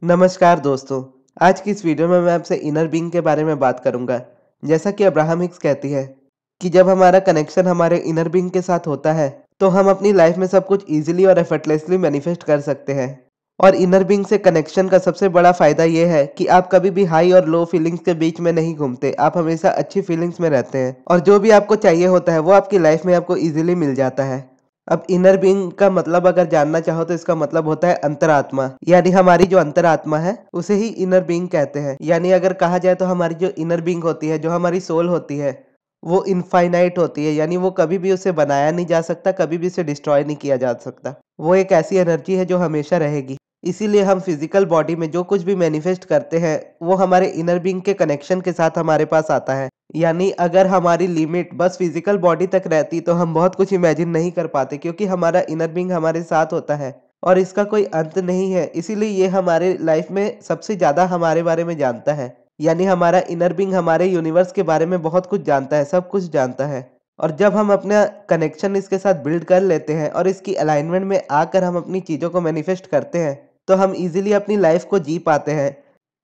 नमस्कार दोस्तों। आज की इस वीडियो में मैं आपसे इनर बीइंग के बारे में बात करूंगा। जैसा कि अब्राहम हिक्स कहती है कि जब हमारा कनेक्शन हमारे इनर बीइंग के साथ होता है तो हम अपनी लाइफ में सब कुछ इजीली और एफर्टलेसली मैनिफेस्ट कर सकते हैं। और इनर बीइंग से कनेक्शन का सबसे बड़ा फायदा यह है कि आप कभी भी हाई और लो फीलिंग्स के बीच में नहीं घूमते, आप हमेशा अच्छी फीलिंग्स में रहते हैं और जो भी आपको चाहिए होता है वो आपकी लाइफ में आपको इजीली मिल जाता है। अब इनर बीइंग का मतलब अगर जानना चाहो तो इसका मतलब होता है अंतरात्मा, यानी हमारी जो अंतरात्मा है उसे ही इनर बीइंग कहते हैं। यानी अगर कहा जाए तो हमारी जो इनर बीइंग होती है, जो हमारी सोल होती है, वो इनफाइनाइट होती है, यानी वो कभी भी उसे बनाया नहीं जा सकता, कभी भी उसे डिस्ट्रॉय नहीं किया जा सकता। वो एक ऐसी एनर्जी है जो हमेशा रहेगी। इसीलिए हम फिजिकल बॉडी में जो कुछ भी मैनिफेस्ट करते हैं वो हमारे इनर बीइंग के कनेक्शन के साथ हमारे पास आता है। यानी अगर हमारी लिमिट बस फिजिकल बॉडी तक रहती तो हम बहुत कुछ इमेजिन नहीं कर पाते, क्योंकि हमारा इनर बीइंग हमारे साथ होता है और इसका कोई अंत नहीं है। इसीलिए ये हमारे लाइफ में सबसे ज्यादा हमारे बारे में जानता है। यानी हमारा इनर बीइंग हमारे यूनिवर्स के बारे में बहुत कुछ जानता है, सब कुछ जानता है। और जब हम अपना कनेक्शन इसके साथ बिल्ड कर लेते हैं और इसकी अलाइनमेंट में आकर हम अपनी चीज़ों को मैनिफेस्ट करते हैं तो हम इजीली अपनी लाइफ को जी पाते हैं।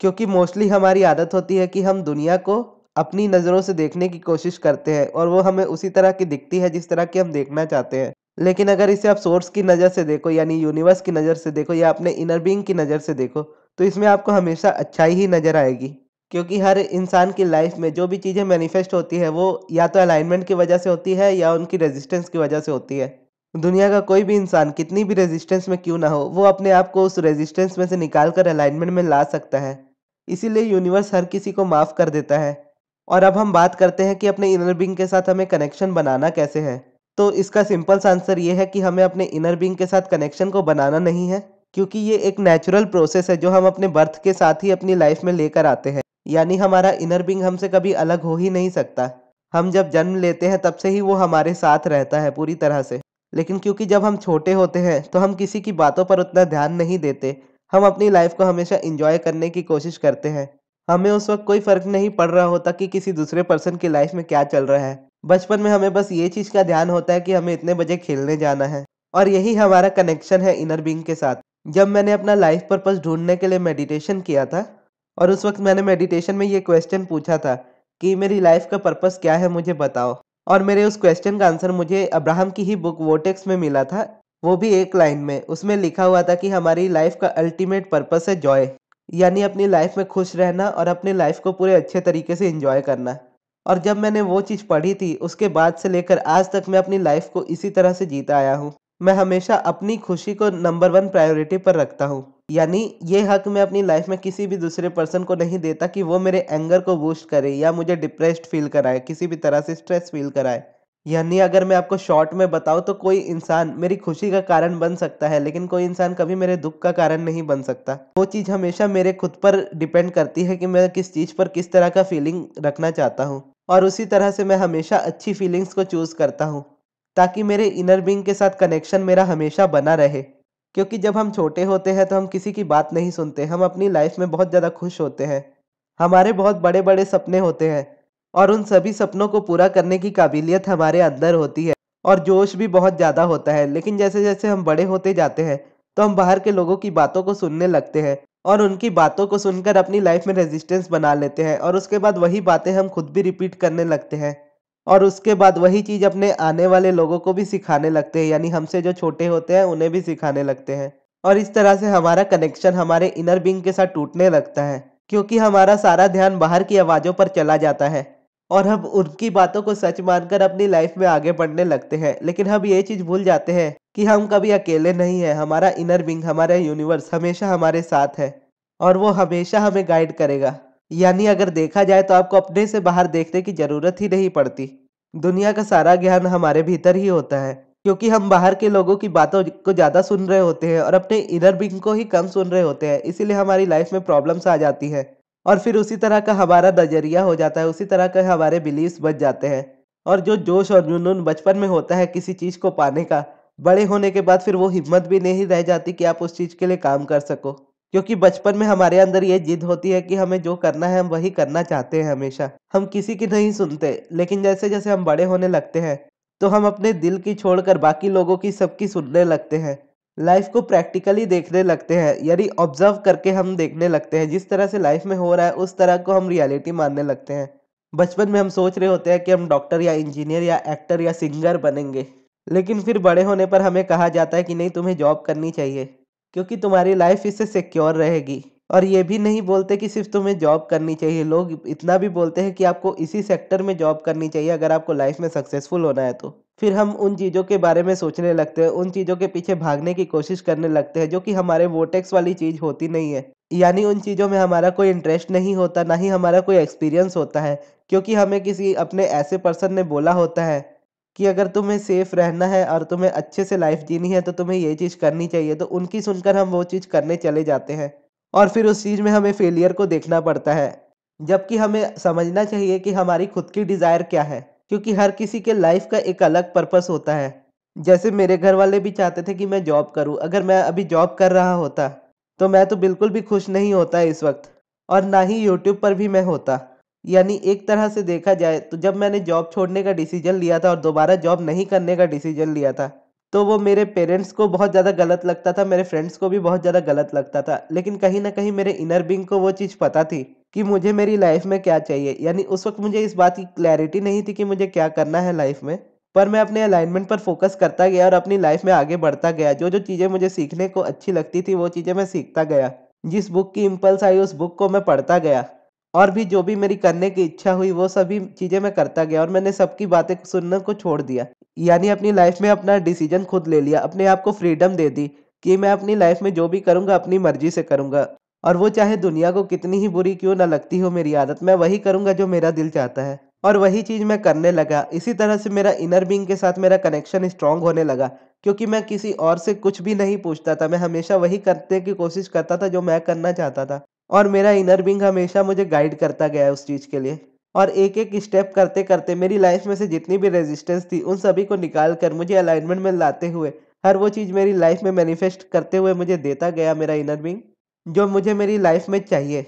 क्योंकि मोस्टली हमारी आदत होती है कि हम दुनिया को अपनी नज़रों से देखने की कोशिश करते हैं और वो हमें उसी तरह की दिखती है जिस तरह की हम देखना चाहते हैं। लेकिन अगर इसे आप सोर्स की नज़र से देखो, यानी यूनिवर्स की नज़र से देखो या अपने इनर बीइंग की नज़र से देखो, तो इसमें आपको हमेशा अच्छाई ही नज़र आएगी। क्योंकि हर इंसान की लाइफ में जो भी चीज़ें मैनिफेस्ट होती है वो या तो अलाइनमेंट की वजह से होती है या उनकी रेजिस्टेंस की वजह से होती है। दुनिया का कोई भी इंसान कितनी भी रेजिस्टेंस में क्यों ना हो, वो अपने आप को उस रेजिस्टेंस में से निकाल कर अलाइनमेंट में ला सकता है। इसीलिए यूनिवर्स हर किसी को माफ़ कर देता है। और अब हम बात करते हैं कि अपने इनर बीइंग के साथ हमें कनेक्शन बनाना कैसे है। तो इसका सिंपल सा आंसर ये है कि हमें अपने इनर बीइंग के साथ कनेक्शन को बनाना नहीं है, क्योंकि ये एक नेचुरल प्रोसेस है जो हम अपने बर्थ के साथ ही अपनी लाइफ में लेकर आते हैं। यानी हमारा इनर बीइंग हमसे कभी अलग हो ही नहीं सकता। हम जब जन्म लेते हैं तब से ही वो हमारे साथ रहता है पूरी तरह से। लेकिन क्योंकि जब हम छोटे होते हैं तो हम किसी की बातों पर उतना ध्यान नहीं देते, हम अपनी लाइफ को हमेशा इंजॉय करने की कोशिश करते हैं। हमें उस वक्त कोई फर्क नहीं पड़ रहा होता कि किसी दूसरे पर्सन की लाइफ में क्या चल रहा है। बचपन में हमें बस ये चीज़ का ध्यान होता है कि हमें इतने बजे खेलने जाना है। और यही हमारा कनेक्शन है इनर बीइंग के साथ। जब मैंने अपना लाइफ पर्पस ढूंढने के लिए मेडिटेशन किया था और उस वक्त मैंने मेडिटेशन में ये क्वेश्चन पूछा था कि मेरी लाइफ का पर्पस क्या है, मुझे बताओ। और मेरे उस क्वेश्चन का आंसर मुझे अब्राहम की ही बुक वोटेक्स में मिला था। वो भी एक लाइन में उसमें लिखा हुआ था कि हमारी लाइफ का अल्टीमेट पर्पस है जॉय, यानी अपनी लाइफ में खुश रहना और अपनी लाइफ को पूरे अच्छे तरीके से एंजॉय करना। और जब मैंने वो चीज़ पढ़ी थी उसके बाद से लेकर आज तक मैं अपनी लाइफ को इसी तरह से जीता आया हूँ। मैं हमेशा अपनी खुशी को नंबर वन प्रायोरिटी पर रखता हूँ। यानी ये हक मैं अपनी लाइफ में किसी भी दूसरे पर्सन को नहीं देता कि वो मेरे एंगर को बूस्ट करे या मुझे डिप्रेस्ड फील कराए, किसी भी तरह से स्ट्रेस फील कराए। यानी अगर मैं आपको शॉर्ट में बताऊँ तो कोई इंसान मेरी खुशी का कारण बन सकता है, लेकिन कोई इंसान कभी मेरे दुख का कारण नहीं बन सकता। वो चीज़ हमेशा मेरे खुद पर डिपेंड करती है कि मैं किस चीज़ पर किस तरह का फीलिंग रखना चाहता हूँ। और उसी तरह से मैं हमेशा अच्छी फीलिंग्स को चूज़ करता हूँ ताकि मेरे इनर बीइंग के साथ कनेक्शन मेरा हमेशा बना रहे। क्योंकि जब हम छोटे होते हैं तो हम किसी की बात नहीं सुनते, हम अपनी लाइफ में बहुत ज़्यादा खुश होते हैं। हमारे बहुत बड़े बड़े सपने होते हैं और उन सभी सपनों को पूरा करने की काबिलियत हमारे अंदर होती है और जोश भी बहुत ज़्यादा होता है। लेकिन जैसे जैसे हम बड़े होते जाते हैं तो हम बाहर के लोगों की बातों को सुनने लगते हैं और उनकी बातों को सुनकर अपनी लाइफ में रेजिस्टेंस बना लेते हैं और उसके बाद वही बातें हम खुद भी रिपीट करने लगते हैं। और उसके बाद वही चीज़ अपने आने वाले लोगों को भी सिखाने लगते हैं, यानी हमसे जो छोटे होते हैं उन्हें भी सिखाने लगते हैं। और इस तरह से हमारा कनेक्शन हमारे इनर बीइंग के साथ टूटने लगता है, क्योंकि हमारा सारा ध्यान बाहर की आवाज़ों पर चला जाता है और हम उनकी बातों को सच मानकर अपनी लाइफ में आगे बढ़ने लगते हैं। लेकिन हम ये चीज़ भूल जाते हैं कि हम कभी अकेले नहीं हैं। हमारा इनर बीइंग, हमारा यूनिवर्स हमेशा हमारे साथ है और वो हमेशा हमें गाइड करेगा। यानी अगर देखा जाए तो आपको अपने से बाहर देखने की ज़रूरत ही नहीं पड़ती। दुनिया का सारा ज्ञान हमारे भीतर ही होता है, क्योंकि हम बाहर के लोगों की बातों को ज़्यादा सुन रहे होते हैं और अपने इनर बीइंग को ही कम सुन रहे होते हैं। इसीलिए हमारी लाइफ में प्रॉब्लम्स आ जाती है और फिर उसी तरह का हमारा नज़रिया हो जाता है, उसी तरह के हमारे बिलीव्स बच जाते हैं। और जो जोश और जुनून बचपन में होता है किसी चीज़ को पाने का, बड़े होने के बाद फिर वो हिम्मत भी नहीं रह जाती कि आप उस चीज़ के लिए काम कर सको। क्योंकि बचपन में हमारे अंदर ये जिद होती है कि हमें जो करना है हम वही करना चाहते हैं हमेशा। हम किसी की नहीं सुनते, लेकिन जैसे-जैसे हम बड़े होने लगते हैं, तो हम अपने दिल की छोड़कर बाकी लोगों की सबकी सुनने लगते हैं। लाइफ को प्रैक्टिकली देखने लगते हैं, यानी ऑब्जर्व करके हम देखने लगते हैं। जिस तरह से लाइफ में हो रहा है उस तरह को हम रियलिटी मानने लगते हैं। बचपन में हम सोच रहे होते हैं कि हम डॉक्टर या इंजीनियर या एक्टर या सिंगर बनेंगे, लेकिन फिर बड़े होने पर हमें कहा जाता है कि नहीं, तुम्हें जॉब करनी चाहिए क्योंकि तुम्हारी लाइफ इससे सिक्योर रहेगी। और ये भी नहीं बोलते कि सिर्फ तुम्हें जॉब करनी चाहिए, लोग इतना भी बोलते हैं कि आपको इसी सेक्टर में जॉब करनी चाहिए अगर आपको लाइफ में सक्सेसफुल होना है तो। फिर हम उन चीज़ों के बारे में सोचने लगते हैं, उन चीज़ों के पीछे भागने की कोशिश करने लगते हैं जो कि हमारे वोटेक्स वाली चीज़ होती नहीं है। यानी उन चीज़ों में हमारा कोई इंटरेस्ट नहीं होता, ना ही हमारा कोई एक्सपीरियंस होता है, क्योंकि हमें किसी अपने ऐसे पर्सन ने बोला होता है कि अगर तुम्हें सेफ रहना है और तुम्हें अच्छे से लाइफ जीनी है तो तुम्हें ये चीज़ करनी चाहिए। तो उनकी सुनकर हम वो चीज़ करने चले जाते हैं और फिर उस चीज़ में हमें फेलियर को देखना पड़ता है। जबकि हमें समझना चाहिए कि हमारी खुद की डिज़ायर क्या है, क्योंकि हर किसी के लाइफ का एक अलग पर्पस होता है। जैसे मेरे घर वाले भी चाहते थे कि मैं जॉब करूँ, अगर मैं अभी जॉब कर रहा होता तो मैं तो बिल्कुल भी खुश नहीं होता इस वक्त, और ना ही यूट्यूब पर भी मैं होता। यानी एक तरह से देखा जाए तो जब मैंने जॉब छोड़ने का डिसीजन लिया था और दोबारा जॉब नहीं करने का डिसीजन लिया था, तो वो मेरे पेरेंट्स को बहुत ज़्यादा गलत लगता था, मेरे फ्रेंड्स को भी बहुत ज़्यादा गलत लगता था। लेकिन कहीं न कहीं मेरे इनर बीइंग को वो चीज़ पता थी कि मुझे मेरी लाइफ में क्या चाहिए। यानी उस वक़्त मुझे इस बात की क्लैरिटी नहीं थी कि मुझे क्या करना है लाइफ में, पर मैं अपने अलाइनमेंट पर फ़ोकस करता गया और अपनी लाइफ में आगे बढ़ता गया। जो-जो चीज़ें मुझे सीखने को अच्छी लगती थी, वो चीज़ें मैं सीखता गया। जिस बुक की इम्पल्स आई, उस बुक को मैं पढ़ता गया। और भी जो भी मेरी करने की इच्छा हुई, वो सभी चीज़ें मैं करता गया और मैंने सबकी बातें सुनने को छोड़ दिया। यानी अपनी लाइफ में अपना डिसीजन खुद ले लिया, अपने आप को फ्रीडम दे दी कि मैं अपनी लाइफ में जो भी करूँगा अपनी मर्ज़ी से करूँगा। और वो चाहे दुनिया को कितनी ही बुरी क्यों ना लगती हो मेरी आदत, मैं वही करूँगा जो मेरा दिल चाहता है। और वही चीज़ मैं करने लगा। इसी तरह से मेरा इनर बीइंग के साथ मेरा कनेक्शन स्ट्रॉन्ग होने लगा, क्योंकि मैं किसी और से कुछ भी नहीं पूछता था। मैं हमेशा वही करने की कोशिश करता था जो मैं करना चाहता था। और मेरा इनर बीइंग हमेशा मुझे गाइड करता गया है उस चीज़ के लिए। और एक-एक स्टेप करते-करते मेरी लाइफ में से जितनी भी रेजिस्टेंस थी, उन सभी को निकाल कर मुझे अलाइनमेंट में लाते हुए, हर वो चीज़ मेरी लाइफ में मैनिफेस्ट करते हुए मुझे देता गया मेरा इनर बीइंग, जो मुझे मेरी लाइफ में चाहिए।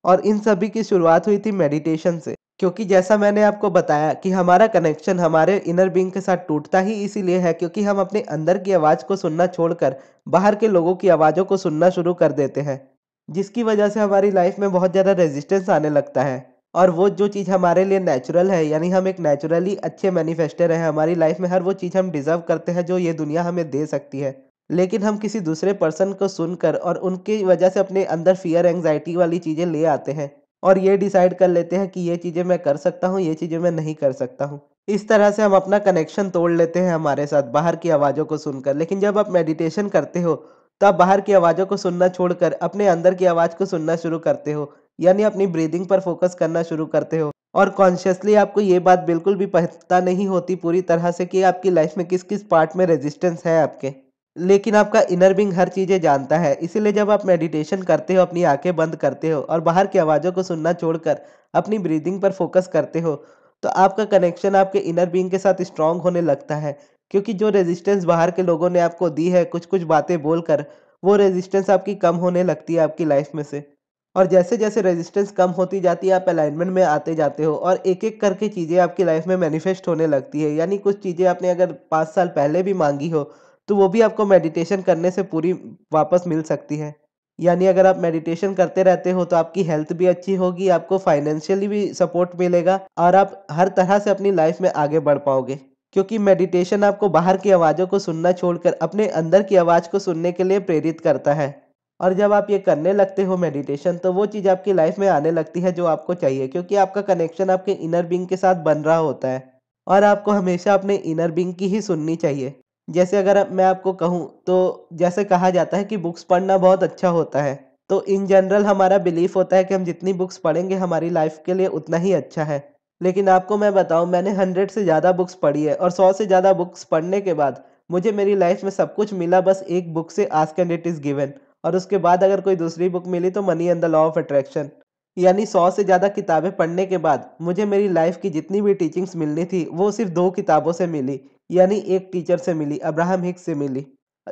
और इन सभी की शुरुआत हुई थी मेडिटेशन से। क्योंकि जैसा मैंने आपको बताया कि हमारा कनेक्शन हमारे इनर बीइंग के साथ टूटता ही इसीलिए है क्योंकि हम अपने अंदर की आवाज़ को सुनना छोड़कर बाहर के लोगों की आवाज़ों को सुनना शुरू कर देते हैं। जिसकी वजह से हमारी लाइफ में बहुत ज़्यादा रेजिस्टेंस आने लगता है। और वो जो चीज़ हमारे लिए नेचुरल है, यानी हम एक नेचुरली अच्छे मैनिफेस्टर हैं, हमारी लाइफ में हर वो चीज़ हम डिज़र्व करते हैं जो ये दुनिया हमें दे सकती है। लेकिन हम किसी दूसरे पर्सन को सुनकर और उनकी वजह से अपने अंदर फ़ियर एंग्ज़ायटी वाली चीज़ें ले आते हैं और ये डिसाइड कर लेते हैं कि ये चीज़ें मैं कर सकता हूँ, ये चीज़ें मैं नहीं कर सकता हूँ। इस तरह से हम अपना कनेक्शन तोड़ लेते हैं हमारे साथ बाहर की आवाज़ों को सुनकर। लेकिन जब आप मेडिटेशन करते हो, तो आप बाहर की आवाज़ों को सुनना छोड़कर अपने अंदर की आवाज़ को सुनना शुरू करते हो। यानी अपनी ब्रीदिंग पर फ़ोकस करना शुरू करते हो। और कॉन्शियसली आपको ये बात बिल्कुल भी पता नहीं होती पूरी तरह से कि आपकी लाइफ में किस-किस पार्ट में रेजिस्टेंस है आपके। लेकिन आपका इनर बीइंग हर चीज़ें जानता है। इसीलिए जब आप मेडिटेशन करते हो, अपनी आँखें बंद करते हो और बाहर की आवाज़ों को सुनना छोड़कर अपनी ब्रीदिंग पर फ़ोकस करते हो, तो आपका कनेक्शन आपके इनर बीइंग के साथ स्ट्रॉन्ग होने लगता है। क्योंकि जो रेजिस्टेंस बाहर के लोगों ने आपको दी है कुछ-कुछ बातें बोलकर, वो रेजिस्टेंस आपकी कम होने लगती है आपकी लाइफ में से। और जैसे-जैसे रेजिस्टेंस कम होती जाती है, आप अलाइनमेंट में आते जाते हो और एक-एक करके चीज़ें आपकी लाइफ में मैनिफेस्ट होने लगती है। यानी कुछ चीज़ें आपने अगर 5 साल पहले भी माँगी हो, तो वो भी आपको मेडिटेशन करने से पूरी वापस मिल सकती है। यानी अगर आप मेडिटेशन करते रहते हो, तो आपकी हेल्थ भी अच्छी होगी, आपको फाइनेंशियली भी सपोर्ट मिलेगा और आप हर तरह से अपनी लाइफ में आगे बढ़ पाओगे। क्योंकि मेडिटेशन आपको बाहर की आवाज़ों को सुनना छोड़कर अपने अंदर की आवाज़ को सुनने के लिए प्रेरित करता है। और जब आप ये करने लगते हो मेडिटेशन, तो वो चीज़ आपकी लाइफ में आने लगती है जो आपको चाहिए, क्योंकि आपका कनेक्शन आपके इनर बीइंग के साथ बन रहा होता है। और आपको हमेशा अपने इनर बीइंग की ही सुननी चाहिए। जैसे अगर मैं आपको कहूँ, तो जैसे कहा जाता है कि बुक्स पढ़ना बहुत अच्छा होता है। तो इन जनरल हमारा बिलीफ होता है कि हम जितनी बुक्स पढ़ेंगे हमारी लाइफ के लिए उतना ही अच्छा है। लेकिन आपको मैं बताऊँ, मैंने 100 से ज़्यादा बुक्स पढ़ी है और 100 से ज़्यादा बुक्स पढ़ने के बाद मुझे मेरी लाइफ में सब कुछ मिला बस एक बुक से, ask and it is given. और उसके बाद अगर कोई दूसरी बुक मिली तो money and the law of attraction. यानी 100 से ज़्यादा किताबें पढ़ने के बाद मुझे मेरी लाइफ की जितनी भी टीचिंग्स मिलनी थी वो सिर्फ 2 किताबों से मिली। यानी एक टीचर से मिली, अब्राहम हिक्स से मिली।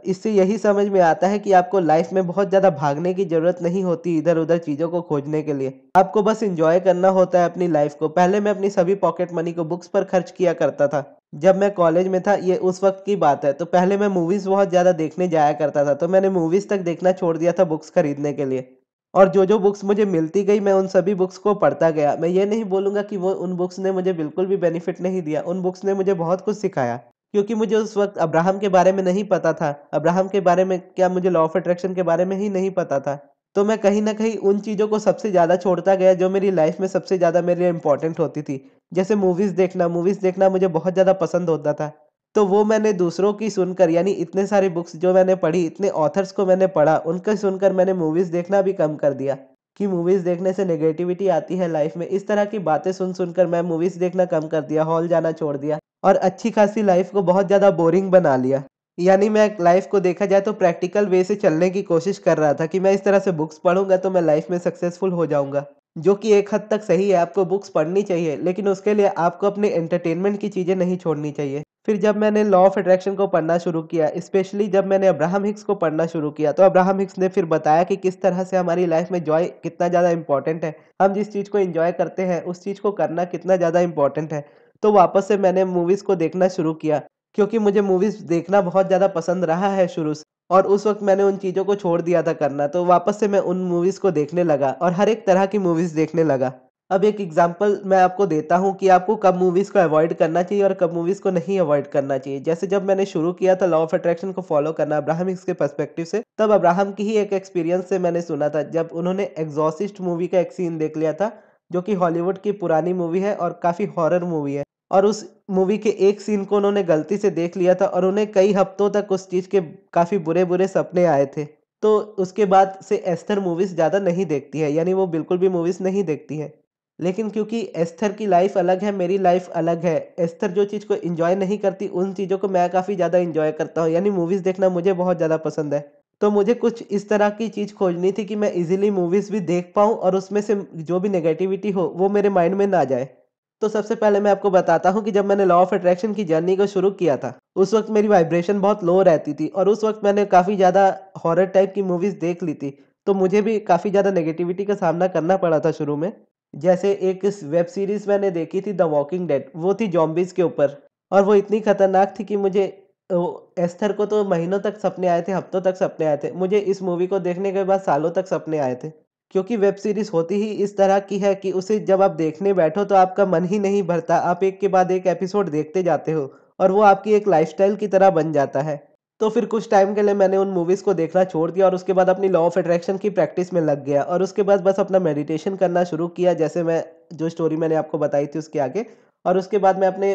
इससे यही समझ में आता है कि आपको लाइफ में बहुत ज़्यादा भागने की ज़रूरत नहीं होती इधर-उधर चीज़ों को खोजने के लिए। आपको बस एन्जॉय करना होता है अपनी लाइफ को। पहले मैं अपनी सभी पॉकेट मनी को बुक्स पर खर्च किया करता था। जब मैं कॉलेज में था, ये उस वक्त की बात है, तो पहले मैं मूवीज़ बहुत ज़्यादा देखने जाया करता था, तो मैंने मूवीज़ तक देखना छोड़ दिया था बुक्स खरीदने के लिए। और जो-जो बुक्स मुझे मिलती गई, मैं उन सभी बुक्स को पढ़ता गया। मैं ये नहीं बोलूँगा कि वो उन बुक्स ने मुझे बिल्कुल भी बेनिफिट नहीं दिया, उन बुक्स ने मुझे बहुत कुछ सिखाया। क्योंकि मुझे उस वक्त अब्राहम के बारे में नहीं पता था, अब्राहम के बारे में क्या, मुझे लॉ ऑफ अट्रैक्शन के बारे में ही नहीं पता था। तो मैं कहीं न कहीं उन चीज़ों को सबसे ज़्यादा छोड़ता गया जो मेरी लाइफ़ में सबसे ज़्यादा मेरे लिए इम्पोर्टेंट होती थी। जैसे मूवीज़ देखना मुझे बहुत ज़्यादा पसंद होता था। तो वो मैंने दूसरों की सुनकर, यानी इतने सारी बुक्स जो मैंने पढ़ी, इतने ऑथर्स को मैंने पढ़ा, उनका सुनकर मैंने मूवीज़ देखना भी कम कर दिया, कि मूवीज़ देखने से नेगेटिविटी आती है लाइफ़ में। इस तरह की बातें सुन-सुन कर मैं मूवीज़ देखना कम कर दिया, हॉल जाना छोड़ दिया और अच्छी खासी लाइफ़ को बहुत ज़्यादा बोरिंग बना लिया। यानी मैं लाइफ़ को देखा जाए तो प्रैक्टिकल वे से चलने की कोशिश कर रहा था कि मैं इस तरह से बुक्स पढ़ूँगा तो मैं लाइफ़ में सक्सेसफुल हो जाऊँगा। जो कि एक हद तक सही है, आपको बुक्स पढ़नी चाहिए, लेकिन उसके लिए आपको अपने एंटरटेनमेंट की चीज़ें नहीं छोड़नी चाहिए। फिर जब मैंने लॉ ऑफ अट्रैक्शन को पढ़ना शुरू किया, स्पेशली जब मैंने अब्राहम हिक्स को पढ़ना शुरू किया, तो अब्राहम हिक्स ने फिर बताया कि किस तरह से हमारी लाइफ में जॉय कितना ज़्यादा इम्पोर्टेंट है। हम जिस चीज़ को एन्जॉय करते हैं, उस चीज़ को करना कितना ज़्यादा इम्पोर्टेंट है। तो वापस से मैंने मूवीज़ को देखना शुरू किया, क्योंकि मुझे मूवीज़ देखना बहुत ज़्यादा पसंद रहा है शुरू से, और उस वक़्त मैंने उन चीज़ों को छोड़ दिया था करना, तो वापस से मैं उन मूवीज़ को देखने लगा और हर एक तरह की मूवीज़ देखने लगा। अब एक एग्ज़ाम्पल मैं आपको देता हूँ कि आपको कब मूवीज़ को अवॉइड करना चाहिए और कब मूवीज़ को नहीं अवॉइड करना चाहिए। जैसे जब मैंने शुरू किया था लॉ ऑफ अट्रैक्शन को फ़ॉलो करना अब्राहम हिक्स के पर्सपेक्टिव से, तब अब्राहम की ही एक एक्सपीरियंस से मैंने सुना था, जब उन्होंने एग्ज़ॉर्सिस्ट मूवी का एक सीन देख लिया था, जो कि हॉलीवुड की पुरानी मूवी है और काफ़ी हॉरर मूवी है। और उस मूवी के एक सीन को उन्होंने गलती से देख लिया था और उन्हें कई हफ्तों तक उस चीज़ के काफ़ी बुरे-बुरे सपने आए थे। तो उसके बाद से एस्थर मूवीज़ ज़्यादा नहीं देखती है, यानी वो बिल्कुल भी मूवीज़ नहीं देखती है। लेकिन क्योंकि एस्थर की लाइफ़ अलग है, मेरी लाइफ़ अलग है। एस्थर जो चीज़ को एन्जॉय नहीं करती, उन चीज़ों को मैं काफ़ी ज़्यादा एन्जॉय करता हूँ, यानी मूवीज़ देखना मुझे बहुत ज़्यादा पसंद है। तो मुझे कुछ इस तरह की चीज़ खोजनी थी कि मैं ईज़िली मूवीज़ भी देख पाऊँ और उसमें से जो भी नेगेटिविटी हो, वो मेरे माइंड में ना जाए। तो सबसे पहले मैं आपको बताता हूँ कि जब मैंने लॉ ऑफ अट्रैक्शन की जर्नी को शुरू किया था, उस वक़्त मेरी वाइब्रेशन बहुत लो रहती थी और उस वक़्त मैंने काफ़ी ज़्यादा हॉरर टाइप की मूवीज़ देख ली थी। तो मुझे भी काफ़ी ज़्यादा नेगेटिविटी का सामना करना पड़ा था शुरू में। जैसे एक वेब सीरीज़ मैंने देखी थी द वॉकिंग डेड, वो थी ज़ॉम्बीज़ के ऊपर, और वो इतनी खतरनाक थी कि मुझे एस्थर को तो महीनों तक सपने आए थे, हफ्तों तक सपने आए थे। मुझे इस मूवी को देखने के बाद सालों तक सपने आए थे। क्योंकि वेब सीरीज़ होती ही इस तरह की है कि उसे जब आप देखने बैठो तो आपका मन ही नहीं भरता, आप एक के बाद एक एपिसोड देखते जाते हो और वो आपकी एक लाइफ़स्टाइल की तरह बन जाता है। तो फिर कुछ टाइम के लिए मैंने उन मूवीज़ को देखना छोड़ दिया और उसके बाद अपनी लॉ ऑफ अट्रैक्शन की प्रैक्टिस में लग गया और उसके बाद बस अपना मेडिटेशन करना शुरू किया, जैसे मैं जो स्टोरी मैंने आपको बताई थी उसके आगे। और उसके बाद मैं अपने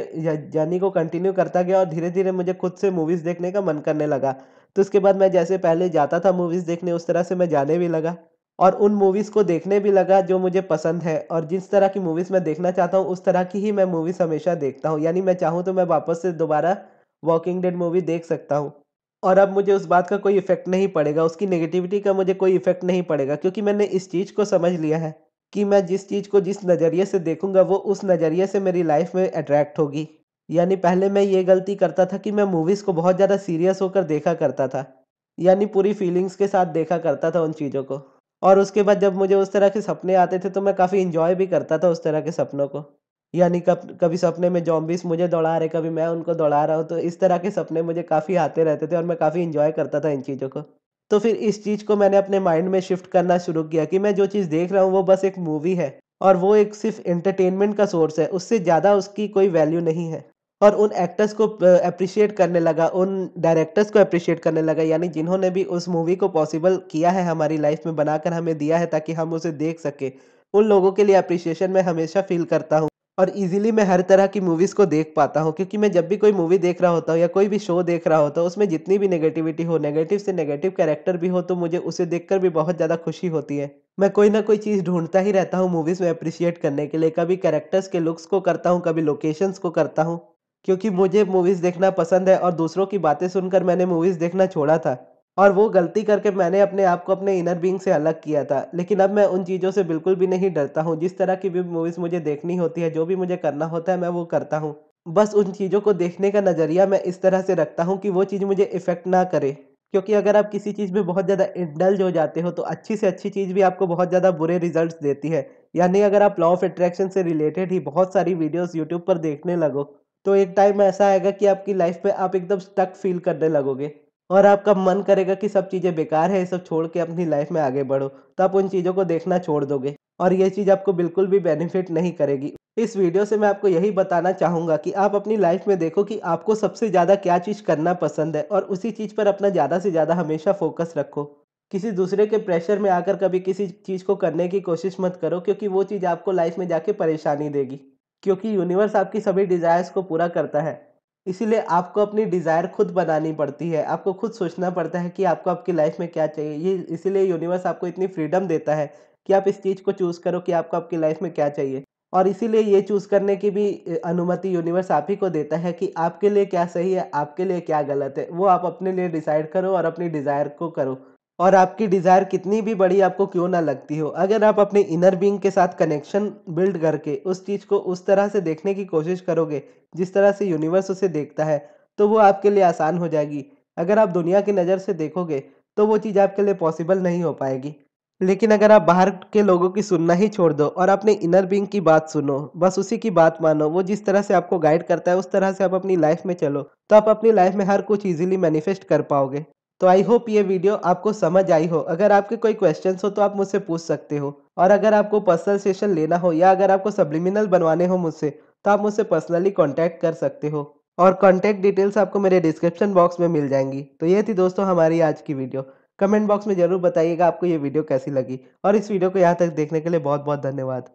जर्नी को कंटिन्यू करता गया और धीरे-धीरे मुझे खुद से मूवीज़ देखने का मन करने लगा। तो उसके बाद मैं जैसे पहले जाता था मूवीज़ देखने, उस तरह से मैं जाने भी लगा और उन मूवीज़ को देखने भी लगा जो मुझे पसंद है, और जिस तरह की मूवीज़ मैं देखना चाहता हूँ उस तरह की ही मैं मूवीज़ हमेशा देखता हूँ। यानी मैं चाहूँ तो मैं वापस से दोबारा वॉकिंग डेड मूवी देख सकता हूँ। और अब मुझे उस बात का कोई इफ़ेक्ट नहीं पड़ेगा, उसकी नेगेटिविटी का मुझे कोई इफ़ेक्ट नहीं पड़ेगा, क्योंकि मैंने इस चीज़ को समझ लिया है कि मैं जिस चीज़ को जिस नज़रिए से देखूँगा वो उस नज़रिए से मेरी लाइफ़ में अट्रैक्ट होगी। यानी पहले मैं ये गलती करता था कि मैं मूवीज़ को बहुत ज़्यादा सीरियस होकर देखा करता था। यानी पूरी फीलिंग्स के साथ देखा करता था उन चीज़ों को। और उसके बाद जब मुझे उस तरह के सपने आते थे तो मैं काफ़ी एन्जॉय भी करता था उस तरह के सपनों को। यानी कभी सपने में ज़ॉम्बीज़ मुझे दौड़ा रहे, कभी मैं उनको दौड़ा रहा हूँ, तो इस तरह के सपने मुझे काफ़ी आते रहते थे और मैं काफ़ी एन्जॉय करता था इन चीज़ों को। तो फिर इस चीज़ को मैंने अपने माइंड में शिफ्ट करना शुरू किया कि मैं जो चीज़ देख रहा हूँ वो बस एक मूवी है और वो एक सिर्फ़ एंटरटेनमेंट का सोर्स है, उससे ज़्यादा उसकी कोई वैल्यू नहीं है। और उन एक्टर्स को एप्रिशिएट करने लगा, उन डायरेक्टर्स को एप्रिशिएट करने लगा, यानी जिन्होंने भी उस मूवी को पॉसिबल किया है हमारी लाइफ़ में, बनाकर हमें दिया है ताकि हम उसे देख सकें। उन लोगों के लिए एप्रिशिएशन मैं हमेशा फ़ील करता हूँ। और ईज़िली मैं हर तरह की मूवीज़ को देख पाता हूँ, क्योंकि मैं जब भी कोई मूवी देख रहा होता हूँ या कोई भी शो देख रहा होता हूँ, उसमें जितनी भी नेगेटिविटी हो, नेगेटिव से नेगेटिव कैरेक्टर भी हो, तो मुझे उसे देखकर भी बहुत ज़्यादा खुशी होती है। मैं कोई ना कोई चीज़ ढूँढता ही रहता हूँ मूवीज़ में एप्रिशिएट करने के लिए, कभी कैरेक्टर्स के लुक्स को करता हूँ, कभी लोकेशंस को करता हूँ, क्योंकि मुझे मूवीज़ देखना पसंद है और दूसरों की बातें सुनकर मैंने मूवीज़ देखना छोड़ा था। और वो गलती करके मैंने अपने आप को अपने इनर बीइंग से अलग किया था। लेकिन अब मैं उन चीज़ों से बिल्कुल भी नहीं डरता हूँ। जिस तरह की भी मूवीज़ मुझे देखनी होती है, जो भी मुझे करना होता है, मैं वो करता हूँ। बस उन चीज़ों को देखने का नज़रिया मैं इस तरह से रखता हूँ कि वो चीज़ मुझे इफ़ेक्ट ना करे। क्योंकि अगर आप किसी चीज़ में बहुत ज़्यादा इंडल्ज हो जाते हो, तो अच्छी से अच्छी चीज़ भी आपको बहुत ज़्यादा बुरे रिज़ल्ट्स देती है। यानी अगर आप लॉ ऑफ अट्रैक्शन से रिलेटेड ही बहुत सारी वीडियोज़ यूट्यूब पर देखने लगो, तो एक टाइम ऐसा आएगा कि आपकी लाइफ में आप एकदम स्टक फील करने लगोगे और आपका मन करेगा कि सब चीज़ें बेकार है, ये सब छोड़ के अपनी लाइफ में आगे बढ़ो। तो आप उन चीज़ों को देखना छोड़ दोगे और ये चीज़ आपको बिल्कुल भी बेनिफिट नहीं करेगी। इस वीडियो से मैं आपको यही बताना चाहूँगा कि आप अपनी लाइफ में देखो कि आपको सबसे ज़्यादा क्या चीज़ करना पसंद है और उसी चीज़ पर अपना ज़्यादा से ज़्यादा हमेशा फोकस रखो। किसी दूसरे के प्रेशर में आकर कभी किसी चीज़ को करने की कोशिश मत करो, क्योंकि वो चीज़ आपको लाइफ में जाके परेशानी देगी। क्योंकि यूनिवर्स आपकी सभी डिज़ायर्स को पूरा करता है। इसीलिए आपको अपनी डिज़ायर खुद बनानी पड़ती है। आपको खुद सोचना पड़ता है कि आपको आपकी लाइफ में क्या चाहिए। ये इसीलिए यूनिवर्स आपको इतनी फ्रीडम देता है कि आप इस चीज़ को चूज़ करो कि आपको आपकी लाइफ में क्या चाहिए। और इसीलिए ये चूज़ करने की भी अनुमति यूनिवर्स आप ही को देता है कि आपके लिए क्या सही है, आपके लिए क्या गलत है। वो आप अपने लिए डिसाइड करो और अपनी डिज़ायर को करो। और आपकी डिज़ायर कितनी भी बड़ी आपको क्यों ना लगती हो, अगर आप अपने इनर बीइंग के साथ कनेक्शन बिल्ड करके उस चीज़ को उस तरह से देखने की कोशिश करोगे, जिस तरह से यूनिवर्स उसे देखता है, तो वो आपके लिए आसान हो जाएगी। अगर आप दुनिया की नज़र से देखोगे, तो वो चीज़ आपके लिए पॉसिबल नहीं हो पाएगी। लेकिन अगर आप बाहर के लोगों की सुनना ही छोड़ दो और अपने इनर बीइंग की बात सुनो, बस उसी की बात मानो, वो जिस तरह से आपको गाइड करता है उस तरह से आप अपनी लाइफ में चलो, तो आप अपनी लाइफ में हर कुछ ईज़िली मैनिफेस्ट कर पाओगे। तो आई होप ये वीडियो आपको समझ आई हो। अगर आपके कोई क्वेश्चंस हो तो आप मुझसे पूछ सकते हो। और अगर आपको पर्सनल सेशन लेना हो या अगर आपको सब्लिमिनल बनवाने हो मुझसे, तो आप मुझसे पर्सनली कॉन्टैक्ट कर सकते हो। और कॉन्टैक्ट डिटेल्स आपको मेरे डिस्क्रिप्शन बॉक्स में मिल जाएँगी। तो ये थी दोस्तों हमारी आज की वीडियो। कमेंट बॉक्स में ज़रूर बताइएगा आपको ये वीडियो कैसी लगी और इस वीडियो को यहाँ तक देखने के लिए बहुत-बहुत धन्यवाद।